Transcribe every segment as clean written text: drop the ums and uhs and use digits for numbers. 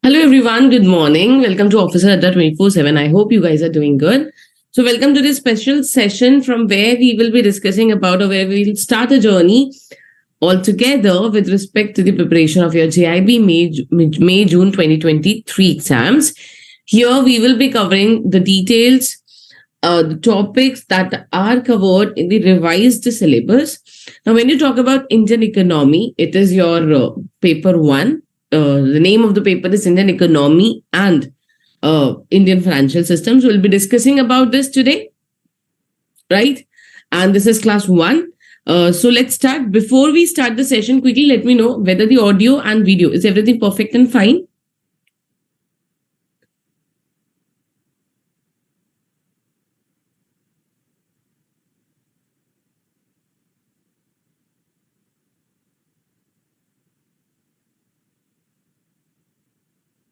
Hello everyone, good morning. Welcome to Officer Adda 24/7. I hope you guys are doing good. So welcome to this special session from where we will be discussing about or where we will start a journey all together with respect to the preparation of your JAIIB May-June 2023 exams. Here we will be covering the details, the topics that are covered in the revised syllabus. Now, when you talk about Indian economy, it is your paper one. The name of the paper is Indian Economy and Indian Financial Systems. We'll be discussing about this today, right? And this is class one. So let's start. Before we start the session, quickly let me know whether the audio and video, is everything perfect and fine?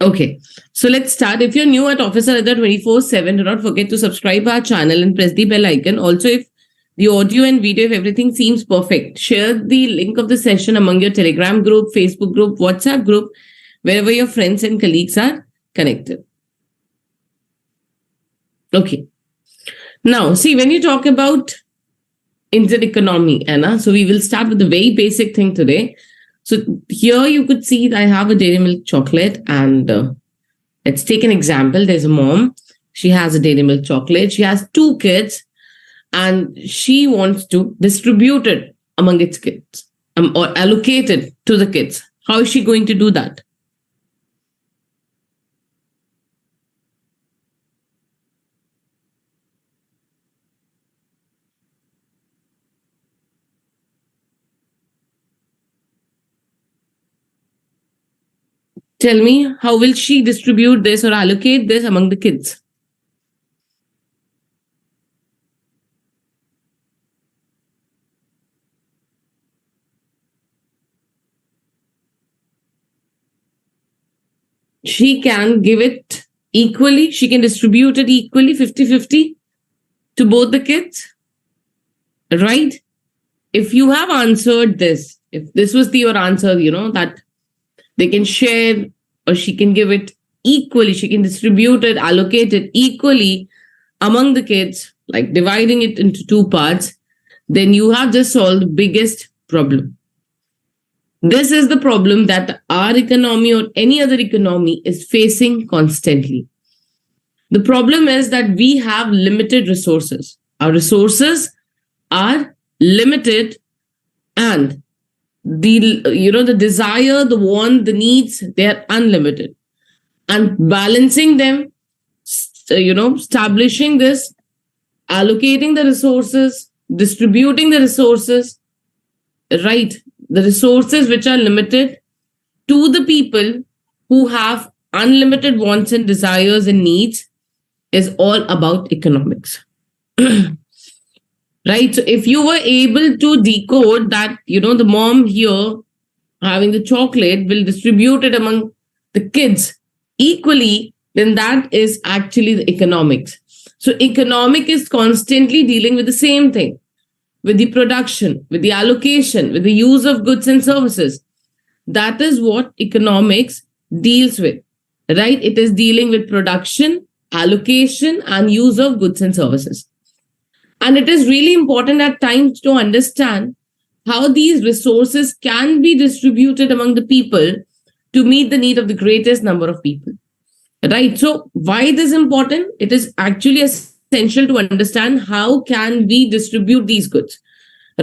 Okay, so let's start. If you're new at Officer Adda 24/7, do not forget to subscribe our channel and press the bell icon. Also, if the audio and video, if everything seems perfect, share the link of the session among your Telegram group, Facebook group, WhatsApp group, wherever your friends and colleagues are connected. Okay. Now, see, when you talk about Indian economy, Anna, so we will start with the very basic thing today. So here you could see that I have a dairy milk chocolate, and let's take an example. There's a mom. She has a dairy milk chocolate. She has two kids and she wants to distribute it among its kids or allocate it to the kids. How is she going to do that? Tell me, how will she distribute this or allocate this among the kids? She can give it equally. She can distribute it equally, 50-50 to both the kids, right? If you have answered this, if this was your answer, that they can share or she can give it equally, she can distribute it, allocate it equally among the kids, like dividing it into two parts, then you have just solved the biggest problem. This is the problem that our economy or any other economy is facing constantly. The problem is that we have limited resources. Our resources are limited, and the desire, the want, the needs, they are unlimited. And balancing them, establishing this, allocating the resources, distributing the resources, right? The resources which are limited to the people who have unlimited wants and desires and needs is all about economics. Right? So if you were able to decode that, the mom here having the chocolate will distribute it among the kids equally, then that is actually the economics. So economic is constantly dealing with the same thing, with the production, with the allocation, with the use of goods and services. That is what economics deals with, right? It is dealing with production, allocation, and use of goods and services. And it is really important at times to understand how these resources can be distributed among the people to meet the need of the greatest number of people. Right? So why it is important? It is actually essential to understand how can we distribute these goods,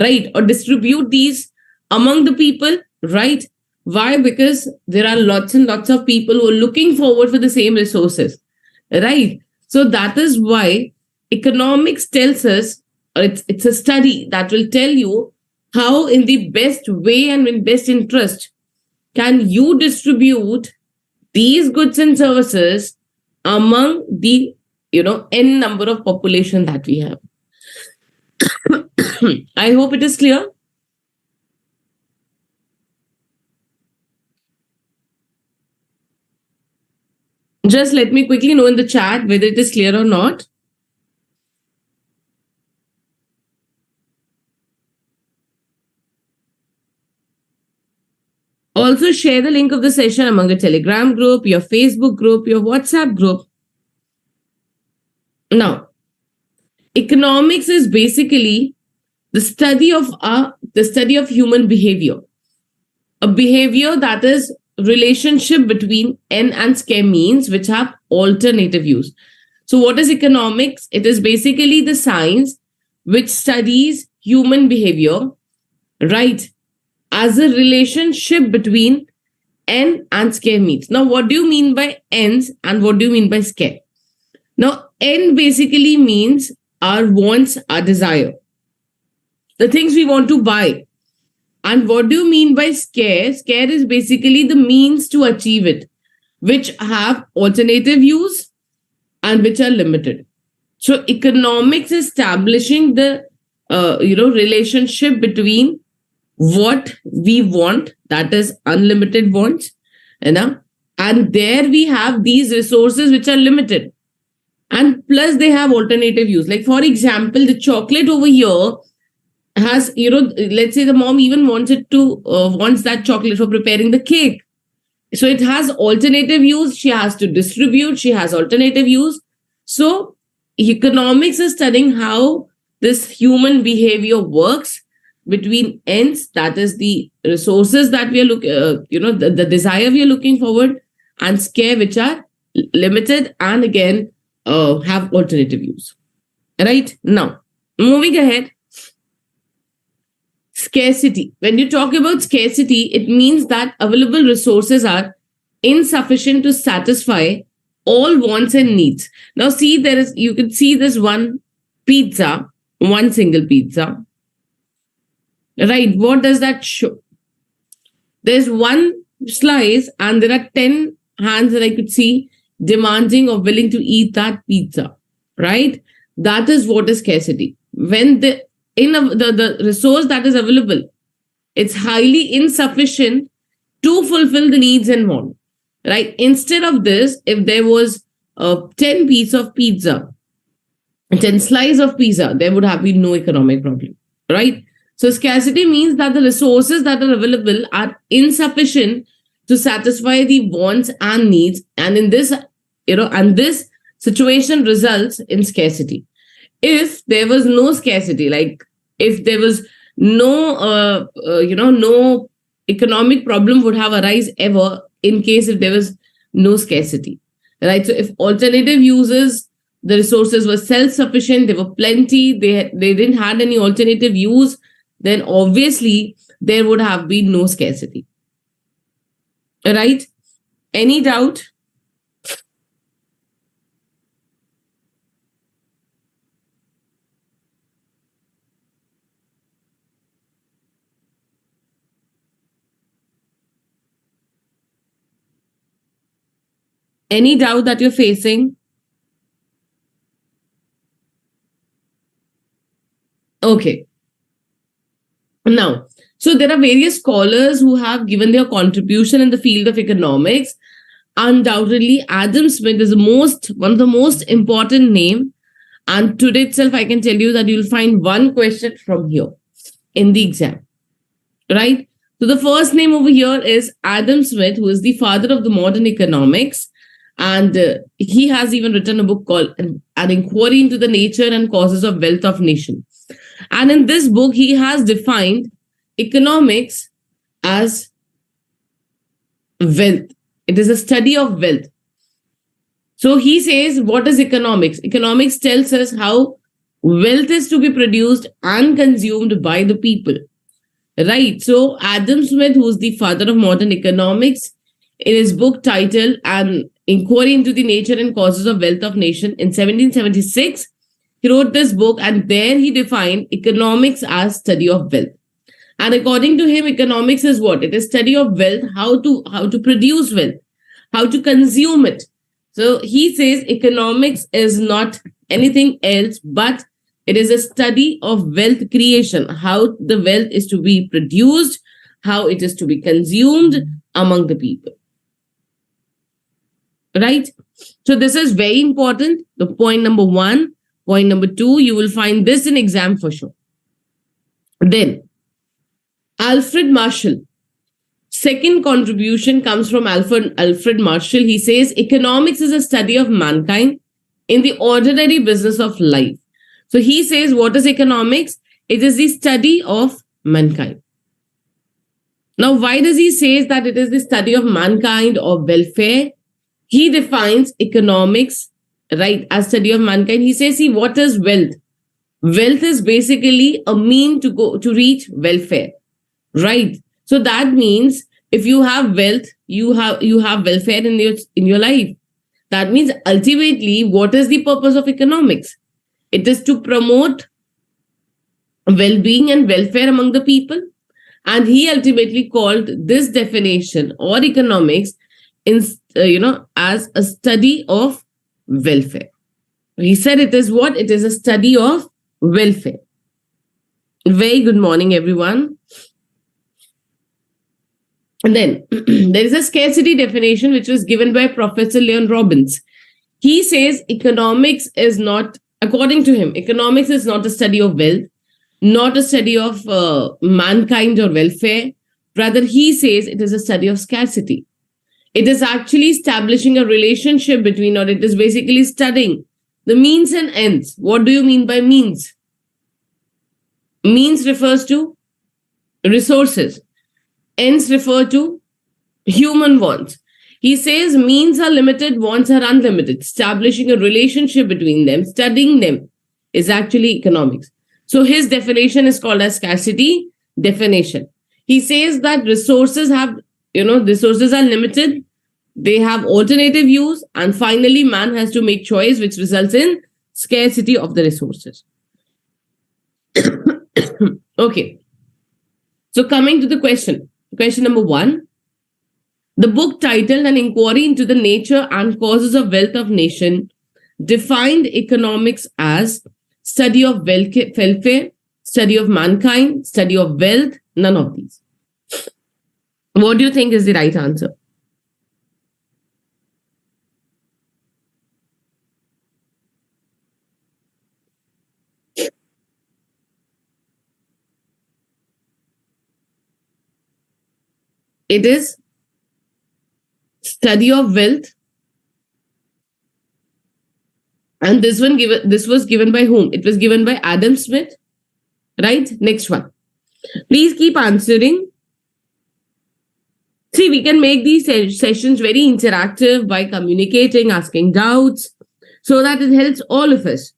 right? Or distribute these among the people, right? Why? Because there are lots and lots of people who are looking forward for the same resources, right? So that is why economics tells us, or it's a study that will tell you how in the best way and in best interest can you distribute these goods and services among the n number of population that we have. I hope it is clear. Just let me quickly know in the chat whether it is clear or not. Also, also share the link of the session among the Telegram group, your Facebook group, your WhatsApp group. Now, economics is basically the study of human behavior, a behavior that is relationship between n and square means which have alternative use. So what is economics? It is basically the science which studies human behavior, right, as a relationship between n and square means. Now, what do you mean by n's and what do you mean by square? Now, n basically means our wants, our desire, the things we want to buy. And what do you mean by square? Square is basically the means to achieve it, which have alternative use and which are limited. So economics is establishing the relationship between what we want, that is unlimited wants, and there we have these resources which are limited, and plus they have alternative use. Like for example, the chocolate over here has, let's say the mom even wants that chocolate for preparing the cake. So it has alternative use. She has to distribute. She has alternative use. So economics is studying how this human behavior works between ends, that is the resources that we are looking, the desire we are looking forward, and square, which are limited and again have alternative use. Right? Now, moving ahead. Scarcity. When you talk about scarcity, it means that available resources are insufficient to satisfy all wants and needs. Now, see, you can see this one single pizza. Right? What does that show? There's one slice and there are 10 hands that I could see demanding or willing to eat that pizza. Right? That is what is scarcity. When the resource that is available, it's highly insufficient to fulfill the needs and want, right? Instead of this, if there was 10 piece of pizza, 10 slice of pizza, there would have been no economic problem, right? So scarcity means that the resources that are available are insufficient to satisfy the wants and needs, and in this, and this situation results in scarcity. If there was no scarcity, like if there was no economic problem would have arisen ever in case if there was no scarcity, right? So if alternative uses, the resources were self-sufficient, they were plenty, they didn't have any alternative use, then obviously there would have been no scarcity, right? Any doubt? Any doubt that you're facing? Okay. Now, so there are various scholars who have given their contribution in the field of economics. Undoubtedly, Adam Smith is one of the most important name. And today itself, I can tell you that you'll find one question from here in the exam, right? So the first name over here is Adam Smith, who is the father of the modern economics. And he has even written a book called An Inquiry into the Nature and Causes of Wealth of Nation. And in this book, he has defined economics as wealth. It is a study of wealth. So he says, what is economics? Economics tells us how wealth is to be produced and consumed by the people. Right. So Adam Smith, who is the father of modern economics, in his book titled An Inquiry into the Nature and Causes of Wealth of Nation in 1776, he wrote this book, and there he defined economics as study of wealth. And according to him, economics is what? It is study of wealth, how to produce wealth, how to consume it. So he says economics is not anything else, but it is a study of wealth creation, how the wealth is to be produced, how it is to be consumed among the people. Right? So this is very important. The point number one. Point number two, you will find this in exam for sure. Then, Alfred Marshall second contribution comes from Alfred Marshall. He says economics is a study of mankind in the ordinary business of life. So he says, what is economics? It is the study of mankind. Now, why does he say that it is the study of mankind or welfare? He defines economics, right, as study of mankind. He says, see, what is wealth? Wealth is basically a mean to reach welfare, right? So that means if you have wealth, you have welfare in your life. That means ultimately, what is the purpose of economics? It is to promote well-being and welfare among the people. And he ultimately called this definition or economics as a study of welfare. He said it is what? It is a study of welfare. Very good morning, everyone. And then there is a scarcity definition which was given by Professor Leon Robbins. He says economics is not, according to him, economics is not a study of wealth, not a study of mankind or welfare. Rather, he says it is a study of scarcity. It is actually establishing a relationship between, or it is basically studying the means and ends. What do you mean by means? Means refers to resources. Ends refer to human wants. He says means are limited, wants are unlimited. Establishing a relationship between them, studying them is actually economics. So his definition is called as scarcity definition. He says that resources are limited. They have alternative use. And finally, man has to make choice, which results in scarcity of the resources. Okay. So coming to the question number 1. The book titled An Inquiry into the Nature and Causes of Wealth of Nation defined economics as study of welfare, study of mankind, study of wealth, none of these. What do you think is the right answer? It is study of wealth. And this was given by whom? It was given by Adam Smith. Right? Next one. Please keep answering. See, we can make these sessions very interactive by communicating, asking doubts, so that it helps all of us.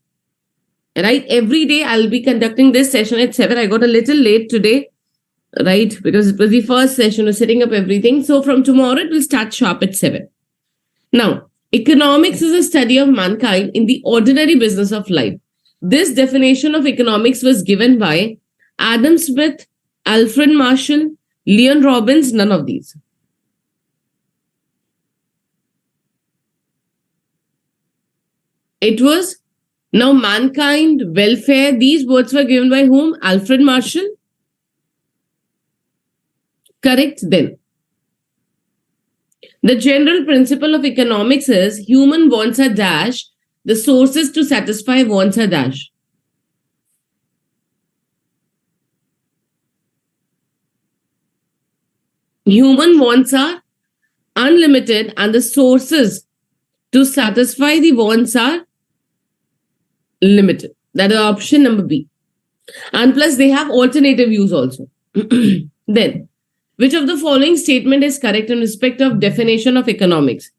Right? Every day I'll be conducting this session at 7. I got a little late today, right? Because it was the first session of setting up everything. So from tomorrow, it will start sharp at 7. Now, economics is a study of mankind in the ordinary business of life. This definition of economics was given by Adam Smith, Alfred Marshall, Leon Robbins, none of these. It was now mankind, welfare. These words were given by whom? Alfred Marshall. Correct then. The general principle of economics is human wants are dash, the sources to satisfy wants are dash. Human wants are unlimited and the sources to satisfy the wants are limited. That is option number B. And plus they have alternative use also. Then, which of the following statement is correct in respect of definition of economics?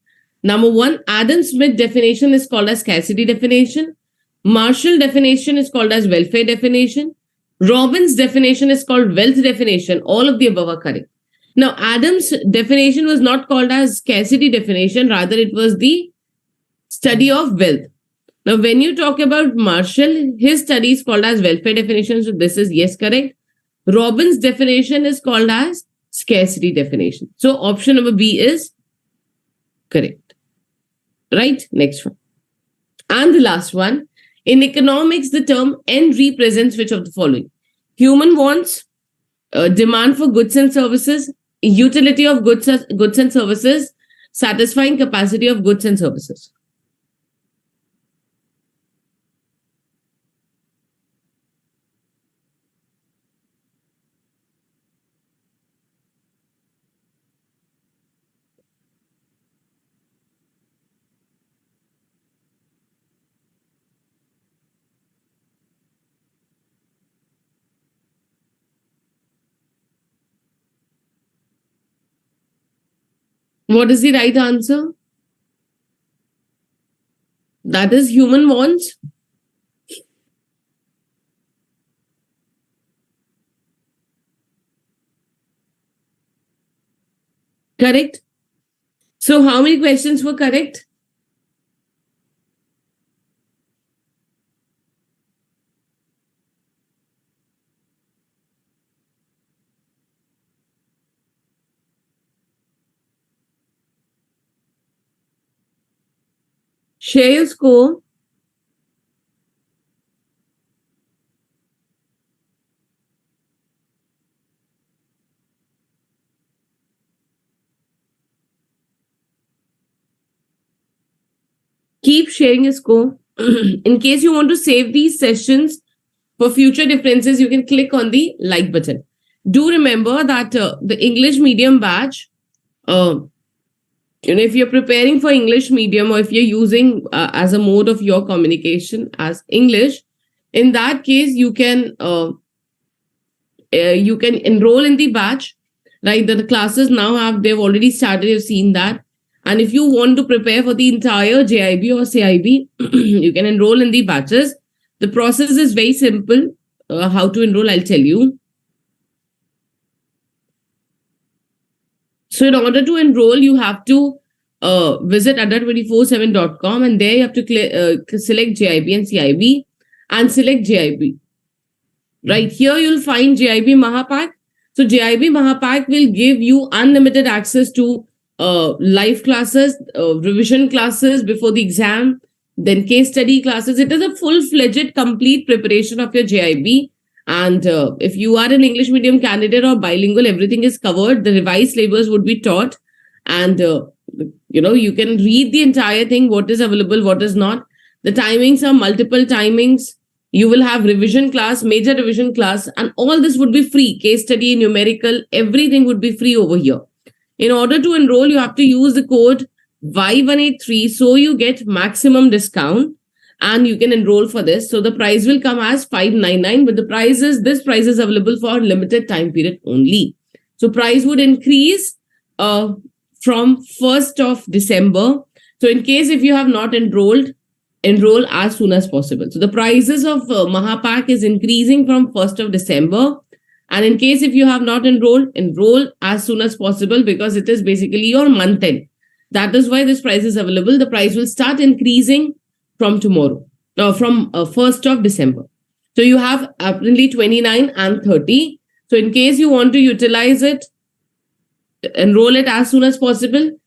Number 1, Adam Smith definition is called as scarcity definition. Marshall definition is called as welfare definition. Robbins definition is called wealth definition. All of the above are correct. Now, Adam's definition was not called as scarcity definition. Rather, it was the study of wealth. Now, when you talk about Marshall, his study is called as welfare definition. So this is yes, correct. Robbins definition is called as scarcity definition. So option number B is correct. Right? Next one. And the last one. In economics, the term N represents which of the following? Human wants, demand for goods and services, utility of goods and services, satisfying capacity of goods and services. What is the right answer? That is human wants. Correct. So how many questions were correct? Share your score. Keep sharing your score. In case you want to save these sessions for future differences, you can click on the like button. Do remember that the English medium batch, if you're preparing for English medium, or if you're using as a mode of your communication as English, in that case you can enroll in the batch, right? The classes now they've already started, you've seen that. And if you want to prepare for the entire JIB or CIB, you can enroll in the batches. The process is very simple. How to enroll, I'll tell you. So in order to enroll, you have to visit adda247.com, and there you have to select JIB and CIB and select JIB. Right here, you'll find JIB Mahapack. So JIB Mahapack will give you unlimited access to live classes, revision classes before the exam, then case study classes. It is a full-fledged, complete preparation of your JIB. And if you are an English medium candidate or bilingual, everything is covered. The revised syllabus would be taught. And, you can read the entire thing, what is available, what is not. The timings are multiple timings. You will have revision class, major revision class, and all this would be free. Case study, numerical, everything would be free over here. In order to enroll, you have to use the code Y183, so you get maximum discount and you can enroll for this. So the price will come as 599, but this price is available for limited time period only. So price would increase from 1st of December. So in case if you have not enroll as soon as possible. So the prices of Mahapack is increasing from 1st of December. And in case if you have not enroll as soon as possible, because it is basically your month end. That is why this price is available. The price will start increasing from tomorrow, from 1st of December. So you have apparently 29 and 30. So in case you want to utilize it, enroll it as soon as possible.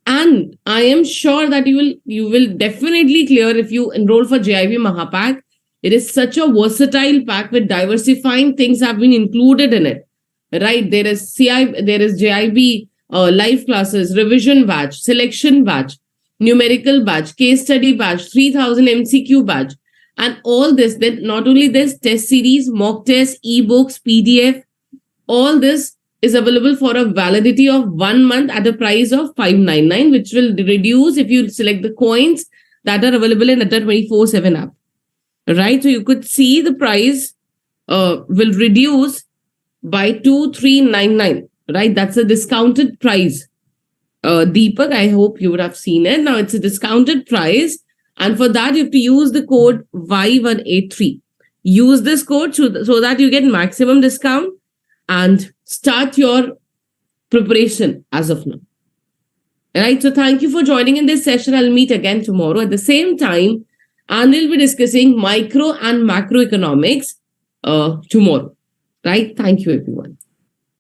And I am sure that you will definitely clear if you enroll for JIB Mahapack. It is such a versatile pack with diversifying things have been included in it, right? There is CIB, there is JIB, live classes, revision batch, selection batch, numerical batch, case study batch, 3000 MCQ batch, and all this. Then not only this, test series, mock tests, ebooks, PDF, all this is available for a validity of 1 month at a price of 599, which will reduce if you select the coins that are available in Adda 24/7 app. Right, so you could see the price will reduce by 2399. Right, that's a discounted price. Deepak, I hope you would have seen it. Now it's a discounted price, and for that you have to use the code Y183. Use this code so that you get maximum discount and start your preparation as of now. Right, so thank you for joining in this session. I'll meet again tomorrow at the same time. And we'll be discussing micro and macroeconomics tomorrow. Right? Thank you, everyone.